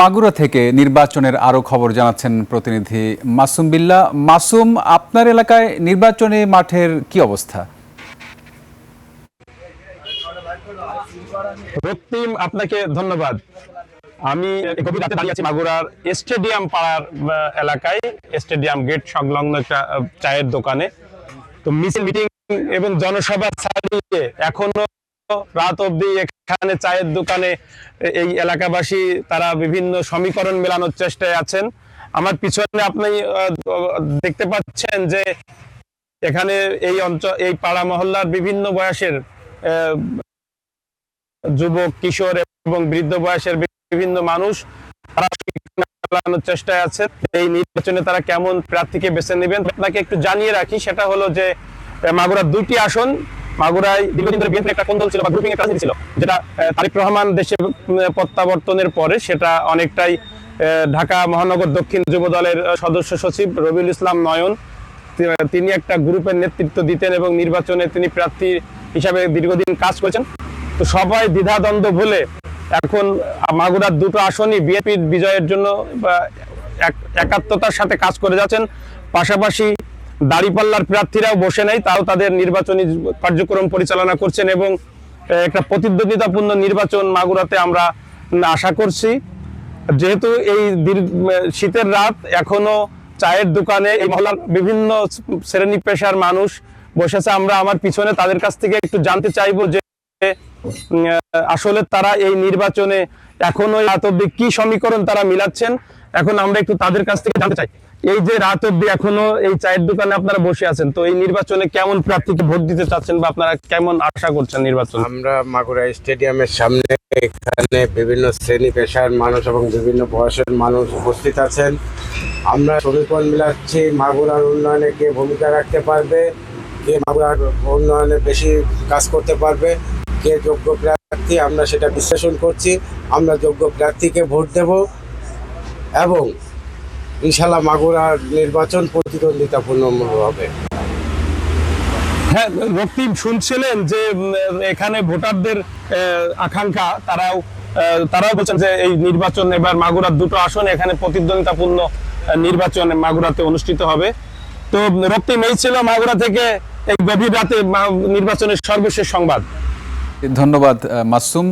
মাগুরা থেকে নির্বাচনের আরো খবর জানাচ্ছেন প্রতিনিধি মাসুম বিল্লাহ। মাসুম, আপনার এলাকায় নির্বাচনী মাঠের কি অবস্থা? রক্তিম, আপনাকে ধন্যবাদ। আমি গভীর রাতে দাঁড়িয়ে আছি মাগুরার স্টেডিয়াম পাড়ার এলাকায়, স্টেডিয়াম গেট সংলগ্ন একটা চায়ের দোকানে। তো মিছিল, মিটিং এবং জনসভা ছাড়িয়ে এখনো রাত অবধি এখানে চায়ের দোকানে এই এলাকাবাসী তারা বিভিন্ন সমীকরণ মেলানোর চেষ্টায় আছেন। আমার পিছনে আপনি দেখতে পাচ্ছেন যে এখানে এই অঞ্চল, এই পাড়া মহল্লার বিভিন্ন বয়সের যুবক, কিশোর এবং বৃদ্ধ বয়সের বিভিন্ন মানুষ তারা মেলানোর চেষ্টায় আছে। এই নির্বাচনে তারা কেমন প্রার্থীকে বেছে নেবেন আপনাকে একটু জানিয়ে রাখি। সেটা হলো যে মাগুরার দুইটি আসন, মাগুরায় দীর্ঘদিন ধরে বিএনপির একটা কোন্দল ছিল বা গ্রুপিং একটা রাজনীতি ছিল, যেটা তারেক রহমান দেশে প্রত্যাবর্তনের পরে সেটা অনেকটাই ঢাকা মহানগর দক্ষিণ যুব দলের সদস্য সচিব রবিউল ইসলাম নয়ন তিনি একটা গ্রুপের নেতৃত্ব দিতেন এবং নির্বাচনে তিনি প্রার্থী হিসাবে দীর্ঘদিন কাজ করেছেন। তো সবাই দ্বিধাদ্বন্দ্ব ভুলে এখন মাগুরার দুটো আসনই বিএনপির বিজয়ের জন্য একাত্মতার সাথে কাজ করে যাচ্ছেন। পাশাপাশি দাঁড়িপাল্লার প্রার্থীরাও বসে নেই, তাও তাদের নির্বাচনী কার্যক্রম পরিচালনা করছেন এবং একটা প্রতিদ্বন্দ্বিতাপূর্ণ নির্বাচন মাগুরাতে আমরা আশা করছি। যেহেতু এই শীতের রাত, এখনো চায়ের দোকানে এই মহল্লার বিভিন্ন শ্রেণী পেশার মানুষ বসেছে। আমরা আমার পিছনে তাদের কাছ থেকে একটু জানতে চাইবো যে আসলে তারা এই নির্বাচনে এখনো রাত অব্দি কি সমীকরণ তারা মিলাচ্ছেন। এখন আমরা একটু তাদের কাছ থেকে জানতে চাই, এই যে রাত অব্দি এখনো এই চায়ের দোকানে আপনারা বসে আছেন, তো এই নির্বাচনে কেমন প্রার্থীকে ভোট দিতে চাচ্ছেন বা আপনারা কেমন আশা করছেন নির্বাচন? আমরা মাগুরা স্টেডিয়ামের সামনে, এখানে বিভিন্ন শ্রেণী পেশার মানুষ এবং বিভিন্ন বয়সের মানুষ উপস্থিত আছেন। আমরা সমীকরণ মিলাচ্ছি মাগুরার উন্নয়নে কে ভূমিকা রাখতে পারবে, কে মাগুরার উন্নয়নে বেশি কাজ করতে পারবে, কে যোগ্য প্রার্থী, আমরা সেটা বিশ্লেষণ করছি। আমরা যোগ্য প্রার্থীকে ভোট দেব এবং ইনশাল্লাহ মাগুরার নির্বাচন প্রতিদ্বন্দ্বিতাপূর্ণ হবে। হ্যাঁ রক্তিম, শুনছিলেন যে এখানে ভোটারদের আকাঙ্ক্ষা, তারাও বলছেন যে এই নির্বাচন এবার মাগুরার দুটো আসন এখানে প্রতিদ্বন্দ্বিতাপূর্ণ নির্বাচন মাগুরাতে অনুষ্ঠিত হবে। তো রক্তিম, এই ছিল মাগুরা থেকে এই গভীর রাতে নির্বাচনের সর্বশেষ সংবাদ। ধন্যবাদ মাসুম।